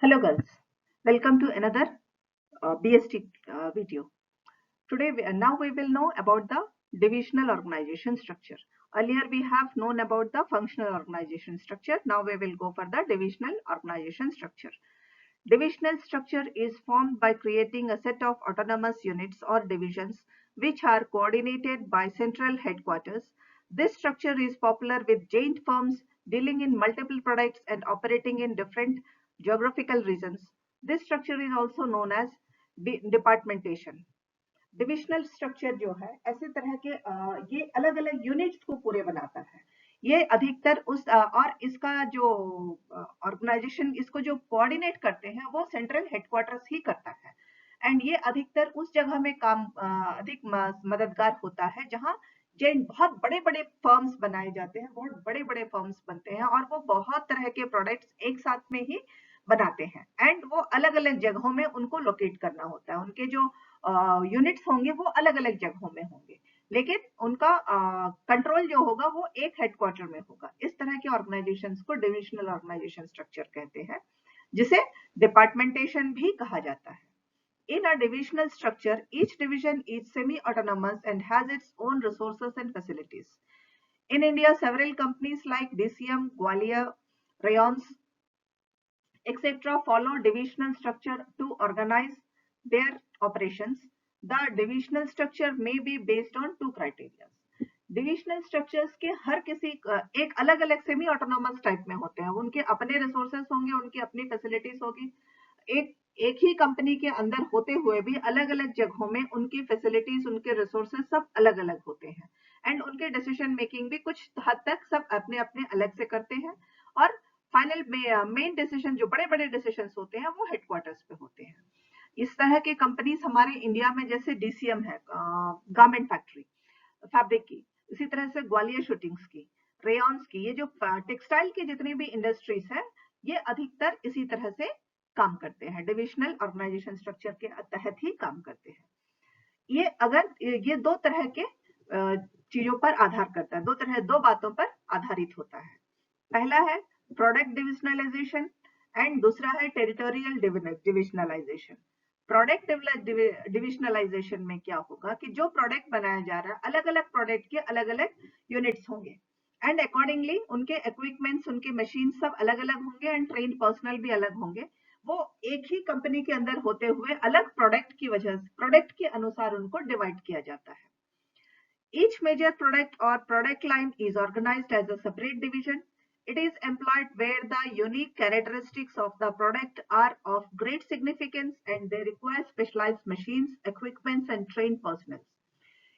Hello girls, welcome to another BST video. Now we will know about the divisional organization structure. Earlier we have known about the functional organization structure. Now we will go for the divisional organization structure. Divisional structure is formed by creating a set of autonomous units or divisions which are coordinated by central headquarters. This structure is popular with giant firms dealing in multiple products and operating in different geographical regions. This structure is also known as departmentation. Divisional structure जो है ऐसे तरह के ये अलग अलग units को पूरे बनाता है। ये अधिकतर और इसका जो ऑर्गेनाइजेशन इसको जो कोऑर्डिनेट करते हैं वो सेंट्रल हेडक्वार्टर्स ही करता है। एंड ये अधिकतर उस जगह में काम अधिक मददगार होता है जहां जिन बहुत बड़े बड़े फर्म्स बनाए जाते हैं, बहुत बड़े बड़े फर्म्स बनते हैं और वो बहुत तरह के प्रोडक्ट्स एक साथ में ही बनाते हैं एंड वो अलग अलग जगहों में उनको लोकेट करना होता है। उनके जो यूनिट्स होंगे वो अलग अलग जगहों में होंगे, लेकिन उनका कंट्रोल जो होगा वो एक हेडक्वार्टर में होगा। इस तरह के ऑर्गेनाइजेशंस को डिविजनल ऑर्गेनाइजेशन स्ट्रक्चर कहते हैं, जिसे डिपार्टमेंटेशन भी कहा जाता है। In a divisional structure, each division is semi-autonomous and has its own resources and facilities. In India, several companies like DCM, Gwalior, Rayons, etc. follow divisional structure to organize their operations. The divisional structure may be based on two criteria. Divisional structures के हर किसी एक अलग अलग semi autonomous type में होते हैं। उनके अपने रिसोर्सेस होंगे, उनकी अपनी फैसिलिटीज होगी। एक ही कंपनी के अंदर होते हुए भी अलग अलग जगहों में उनकी फैसिलिटीज, उनके रिसोर्सेस सब अलग अलग होते हैं एंड उनके डिसीजन मेकिंग भी कुछ हद तक सब अपने अपने अलग से करते हैं और फाइनल मेन डिसीजन जो बड़े बड़े डिसीजन होते हैं वो हेडक्वार्टर्स पे होते हैं। इस तरह के कंपनीज हमारे इंडिया में जैसे डीसीएम है, गारमेंट फैक्ट्री फैब्रिक की, इसी तरह से ग्वालियर शूटिंग्स की, रेयॉन्स की, ये जो टेक्सटाइल की जितनी भी इंडस्ट्रीज है ये अधिकतर इसी तरह से काम करते हैं, डिविजनल ऑर्गेनाइजेशन स्ट्रक्चर के तहत ही काम करते हैं। ये दो तरह के चीजों पर आधार करता है, दो बातों पर आधारित होता है। पहला है प्रोडक्ट डिविजनलाइजेशन एंड दूसरा है टेरिटोरियल डिविजनलाइजेशन। प्रोडक्ट डिविजनलाइजेशन में क्या होगा कि जो प्रोडक्ट बनाया जा रहा है, अलग अलग प्रोडक्ट के अलग अलग यूनिट्स होंगे एंड अकॉर्डिंगली उनके इक्विपमेंट्स, उनके मशीन सब अलग अलग होंगे एंड ट्रेन पर्सनल भी अलग होंगे। वो एक ही कंपनी के अंदर होते हुए अलग प्रोडक्ट की वजह से प्रोडक्ट के अनुसार उनको डिवाइड किया जाता है। Each major product or product line is organized as a separate division. It is employed where the unique characteristics of the product are of great significance and they require specialized machines, equipments, and trained personnel.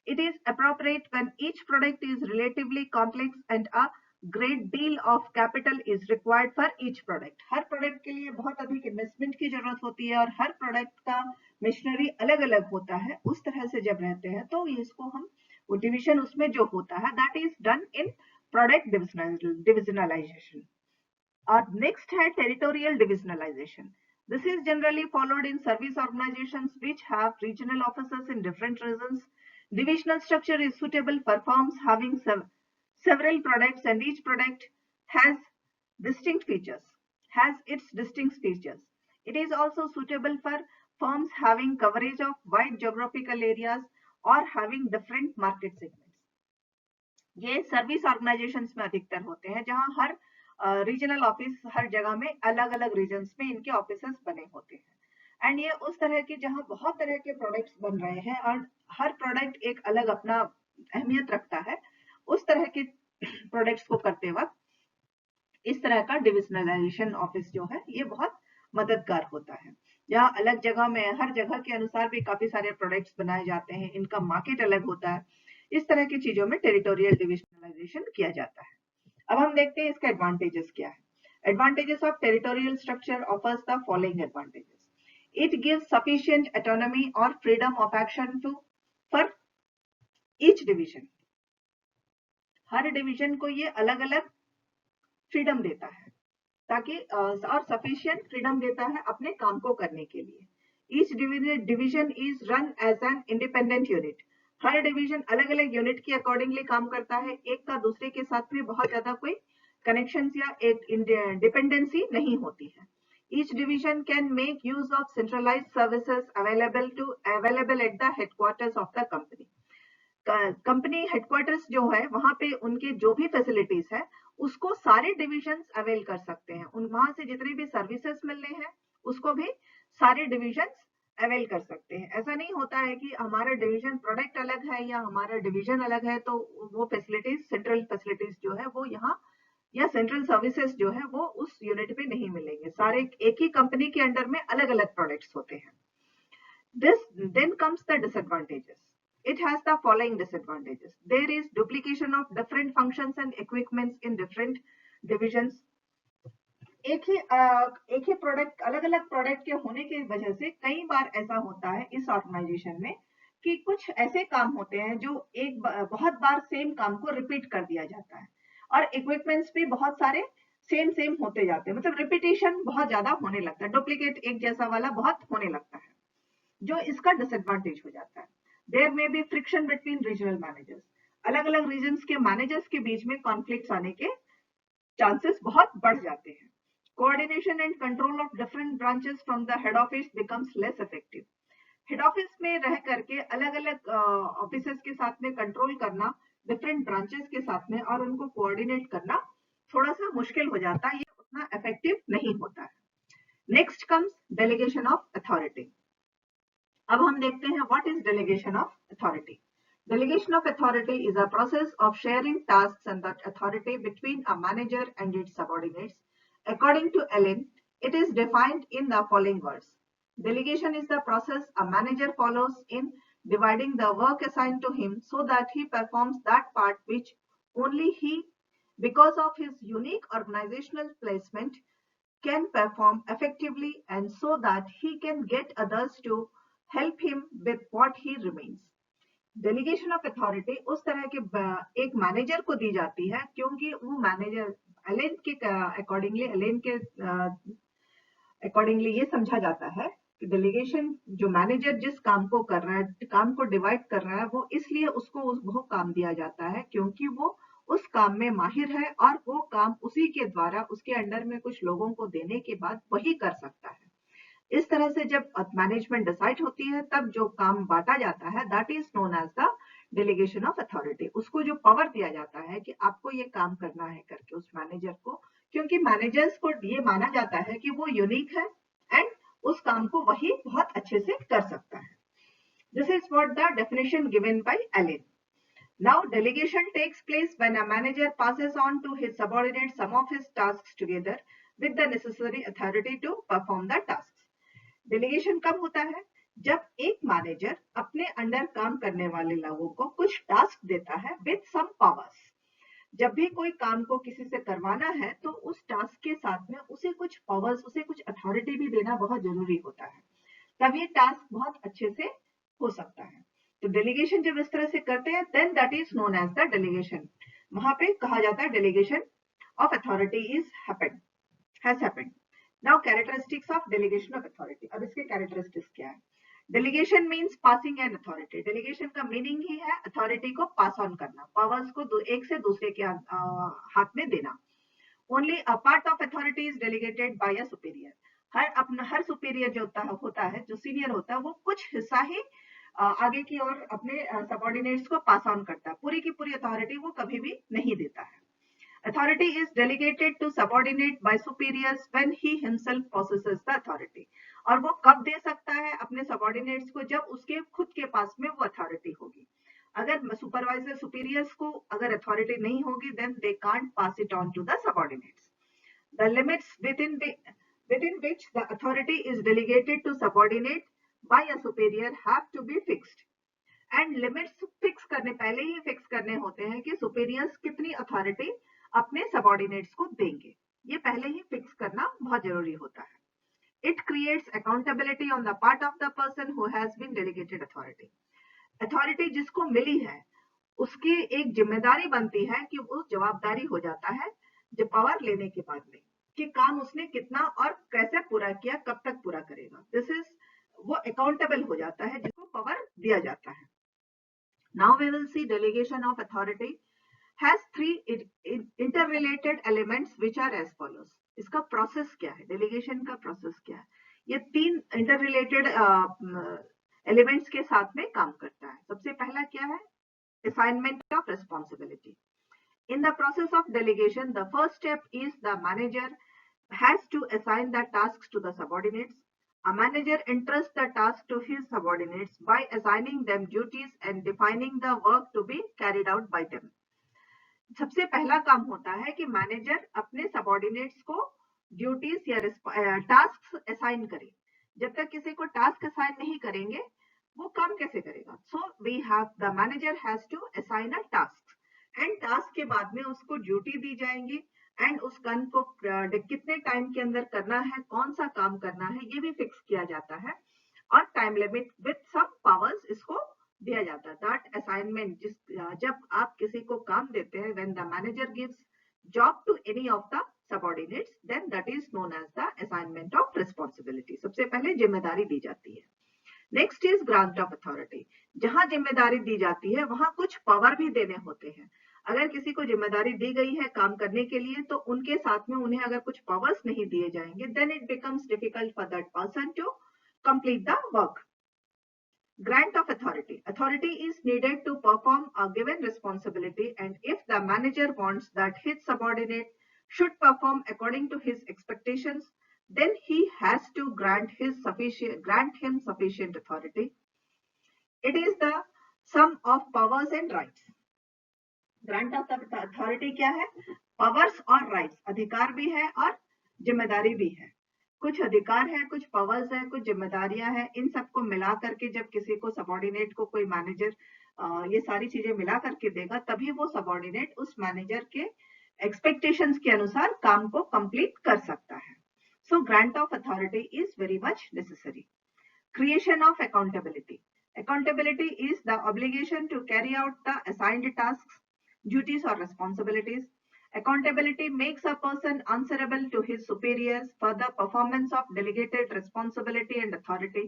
It is appropriate when each product is relatively complex and a great deal of capital is required for each product. Her product के लिए बहुत अधिक investment की जरूरत होती है और हर product का मशीनरी अलग अलग होता है। उस तरह से जब रहते हैं तो इसको हम वो डिवीजन उसमें जो होता है that is done in product divisionalisation. और नेक्स्ट है territorial divisionalisation. This is generally followed in service organizations which have regional offices in different regions. Divisional structure is suitable for firms having several products and each product has its distinct features. It is also suitable for firms having coverage of wide geographical areas or having different market segments. ये service organisations में अधिकतर होते हैं जहां हर regional office हर जगह में अलग अलग रीजन्स में इनके ऑफिसेस बने होते हैं एंड ये उस तरह के जहां बहुत तरह के प्रोडक्ट्स बन रहे हैं और हर प्रोडक्ट एक अलग अपना अहमियत रखता है, उस तरह के प्रोडक्ट्स को करते वक्त इस तरह का डिविजनलाइजेशन ऑफिस जो है ये बहुत मददगार होता है। जहाँ अलग जगह में हर जगह के अनुसार भी काफी सारे प्रोडक्ट्स बनाए जाते हैं, इनका मार्केट अलग होता है, इस तरह की चीजों में टेरिटोरियल डिविजनलाइजेशन किया जाता है। अब हम देखते हैं इसका एडवांटेजेस क्या है। Advantages of territorial structure offers the following advantages. It gives sufficient autonomy और freedom of action for each division. हर डिवीजन को ये अलग अलग फ्रीडम देता है ताकि और सफिशिएंट फ्रीडम देता है अपने काम को करने के लिए। Each division is run as an independent unit. हर डिवीजन अलग अलग यूनिट के अकॉर्डिंगली काम करता है, एक का दूसरे के साथ में बहुत ज्यादा कोई कनेक्शंस या एक डिपेंडेंसी नहीं होती है। Each division can make use of centralized services available at the headquarters of the company. Company headquarters जो है वहां पे उनके जो भी फैसिलिटीज है उसको सारे डिविजन्स अवेल कर सकते हैं। उन वहां से जितने भी सर्विसेज मिलने हैं उसको भी सारे डिविजन्स अवेल कर सकते हैं। ऐसा नहीं होता है कि हमारा डिवीजन प्रोडक्ट अलग है या हमारा डिवीजन अलग है तो वो फैसिलिटीज सेंट्रल फैसिलिटीज जो है वो यहाँ या सेंट्रल सर्विसेज जो है वो उस यूनिट पे नहीं मिलेंगे। सारे एक ही कंपनी के अंडर में अलग अलग प्रोडक्ट्स होते हैं। This then comes the disadvantages. It has the following disadvantages. There is duplication of different functions and equipments in different divisions. एक ही प्रोडक्ट अलग अलग प्रोडक्ट के होने की वजह से कई बार ऐसा होता है इस ऑर्गेनाइजेशन में कि कुछ ऐसे काम होते हैं जो बहुत बार सेम काम को रिपीट कर दिया जाता है और इक्विपमेंट्स भी बहुत सारे सेम होते जाते हैं, मतलब रिपीटेशन बहुत ज्यादा होने लगता है, डुप्लीकेट एक जैसा वाला बहुत होने लगता है, जो इसका डिसएडवांटेज हो जाता है। There may be friction between regional managers, अलग अलग रीजन्स के मैनेजर्स के बीच में कॉन्फ्लिक्ट्स आने के चांसेस बहुत बढ़ जाते हैं। Coordination and control of different branches from the head office becomes less effective. Head office में रह करके अलग अलग ऑफिसर्स के साथ में कंट्रोल करना डिफरेंट ब्रांचेस के साथ में और उनको कोऑर्डिनेट करना थोड़ा सा मुश्किल हो जाता है, ये उतना इफेक्टिव नहीं होता है। Next comes delegation of authority. अब हम देखते हैं what is delegation of authority. Delegation of authority is a process of sharing tasks and that authority between a manager and its subordinates. According to Allen, it is defined in the following words. Delegation is the process a manager follows in dividing the work assigned to him so that he performs that part which only he, because of his unique organizational placement, can perform effectively and so that he can get others to help him with what he remains. Delegation of authority उस तरह के एक manager को दी जाती है क्योंकि वो manager Allen के अकॉर्डिंगली ये समझा जाता है कि डेलीगेशन जो मैनेजर जिस काम को कर रहा है, काम को डिवाइड कर रहा है, वो इसलिए उसको वो काम दिया जाता है क्योंकि वो उस काम में माहिर है और वो काम उसी के द्वारा उसके अंडर में कुछ लोगों को देने के बाद वही कर सकता है। इस तरह से जब मैनेजमेंट डिसाइड होती है तब जो काम बांटा जाता है that is known as the delegation of authority. उसको जो पावर दिया जाता है कि आपको ये काम करना है करके उस मैनेजर को, क्योंकि मैनेजर्स को ये माना जाता है कि वो यूनिक है एंड उस काम को वही बहुत अच्छे से कर सकता है। This is what the definition given by Allen. Now delegation takes place when a manager passes on to his subordinate some of his tasks together with the necessary authority to perform the tasks. Delegation कब होता है? जब एक manager अपने under काम करने वाले लोगों को कुछ टास्क देता है विद सम पावर्स। जब भी कोई काम को किसी से करवाना है तो उस टास्क के साथ में उसे कुछ पावर्स, उसे कुछ अथॉरिटी भी देना बहुत जरूरी होता है, तब ये टास्क बहुत अच्छे से हो सकता है। तो डेलीगेशन जब इस तरह से करते हैं then that is known as the delegation. वहां पे कहा जाता है delegation of authority has happened. Now characteristics of delegation of authority. अब इसके characteristics क्या है? Delegation means passing an authority. Delegation का meaning ही है authority को pass on करना, powers को एक से दूसरे के हाथ में देना। Only a part of authority is delegated by a superior. Her superior जो होता है, जो senior होता है, वो कुछ हिस्सा ही आगे की ओर अपने subordinates को pass on करता है। पूरी की पूरी authority वो कभी भी नहीं देता है। Authority is delegated to subordinate by superiors when he himself possesses the authority. और वो कब दे सकता है अपने subordinates को? जब उसके खुद के पास में वो authority होगी। अगर supervisor superiors को अगर authority नहीं होगी then they can't pass it on to the subordinates. The limits within which the authority is delegated to subordinate by a superior have to be fixed. And limits fix करने पहले ही fix करने होते हैं कि superiors कितनी authority अपने subordinates को देंगे, ये पहले ही फिक्स करना बहुत जरूरी होता है। It creates accountability on the part of the person who has been delegated authority. Authority जिसको मिली है उसकी एक जिम्मेदारी बनती है कि वो जवाबदारी हो जाता है जो पावर लेने के बाद में कि काम उसने कितना और कैसे पूरा किया, कब तक पूरा करेगा। दिस इज वो अकाउंटेबल हो जाता है जिसको पावर दिया जाता है। Now we will see delegation of authority has three interrelated elements which are as follows. इसका प्रोसेस क्या है, डेलीगेशन का प्रोसेस क्या है। ये 3 इंटर रिलेटेड एलिमेंट्स के साथ में काम करता है। सबसे पहला क्या है, assignment of responsibility. In the process of delegation, the first step is the manager has to assign the tasks to the subordinates. A manager entrusts the task to his subordinates by assigning them duties and defining the work to be carried out by them. सबसे पहला काम होता है कि manager अपने subordinates को duties या task assign करे। जब तक किसी को टास्क असाइन नहीं करेंगे वो काम कैसे करेगा। So we have the manager has to assign a task and task के बाद में उसको ड्यूटी दी जाएंगी एंड उस काम को कितने टाइम के अंदर करना है, कौन सा काम करना है, ये भी फिक्स किया जाता है और time limit with some powers इसको दिया जाता है। दैट असाइनमेंट जब आप किसी को काम देते हैं, when the manager gives job to any of the subordinates, then that is known as the assignment of responsibility. सबसे पहले जिम्मेदारी दी जाती है। Next is grant of authority. जहां जिम्मेदारी दी जाती है वहां कुछ पावर भी देने होते हैं। अगर किसी को जिम्मेदारी दी गई है काम करने के लिए तो उनके साथ में उन्हें अगर कुछ पावर्स नहीं दिए जाएंगे, then it becomes difficult for that person to complete the work. Grant of authority. Authority is needed to perform a given responsibility, and if the manager wants that his subordinate should perform according to his expectations, then he has to grant him sufficient authority. It is the sum of powers and rights. Grant of the authority क्या है? Powers और rights, अधिकार भी है और जिम्मेदारी भी है। कुछ अधिकार है, कुछ पावर्स है, कुछ जिम्मेदारियां हैं। इन सबको मिला करके जब किसी को सबऑर्डिनेट को कोई मैनेजर ये सारी चीजें मिला करके देगा, तभी वो सबऑर्डिनेट उस मैनेजर के एक्सपेक्टेशंस के अनुसार काम को कंप्लीट कर सकता है। So grant of authority is very much necessary. Creation of accountability. Accountability is the obligation to carry out the assigned tasks, duties or responsibilities. Accountability makes a person answerable to his superiors for the performance of delegated responsibility and authority.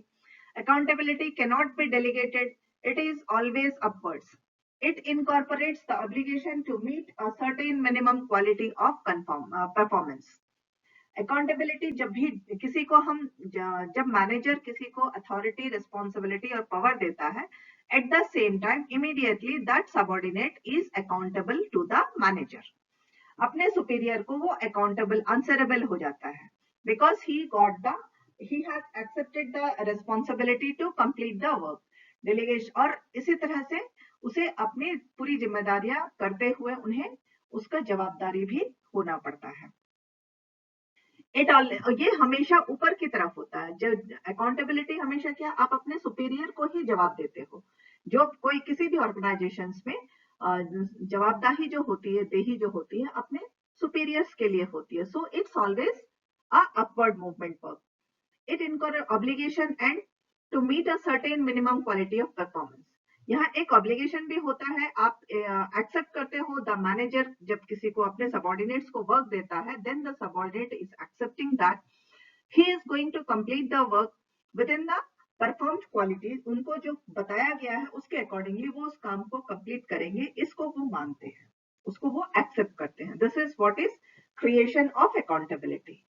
Accountability cannot be delegated, it is always upwards. It incorporates the obligation to meet a certain minimum quality of performance. Accountability जब भी किसी को हम जब manager किसी को authority, responsibility और power देता है, at the same time immediately that subordinate is accountable to the manager. अपने सुपीरियर को वो अकाउंटेबल, आंसरेबल हो जाता है because he has accepted the responsibility to complete the work. Delegation और इसी तरह से उसे अपनी पूरी जिम्मेदारियां करते हुए उन्हें उसका जवाबदारी भी होना पड़ता है। ये हमेशा ऊपर की तरफ होता है। जो अकाउंटेबिलिटी हमेशा क्या, आप अपने सुपीरियर को ही जवाब देते हो। जो कोई किसी भी ऑर्गेनाइजेशंस में जवाबदाही जो होती है, देही जो होती है, अपने सुपीरियर्स के लिए होती है। So it's always a upward movement work. It incur obligation and to meet a certain minimum quality of performance. यहाँ एक ऑब्लिगेशन भी होता है, आप एक्सेप्ट करते हो। द मैनेजर जब किसी को अपने सबऑर्डिनेट्स को वर्क देता है, then the subordinate is accepting that he is going to complete the work within the performed qualities. उनको जो बताया गया है उसके अकॉर्डिंगली वो उस काम को कंप्लीट करेंगे, इसको वो मानते हैं, उसको वो एक्सेप्ट करते हैं। This is what is creation of accountability.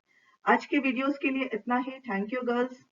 आज के वीडियोस के लिए इतना ही। Thank you girls.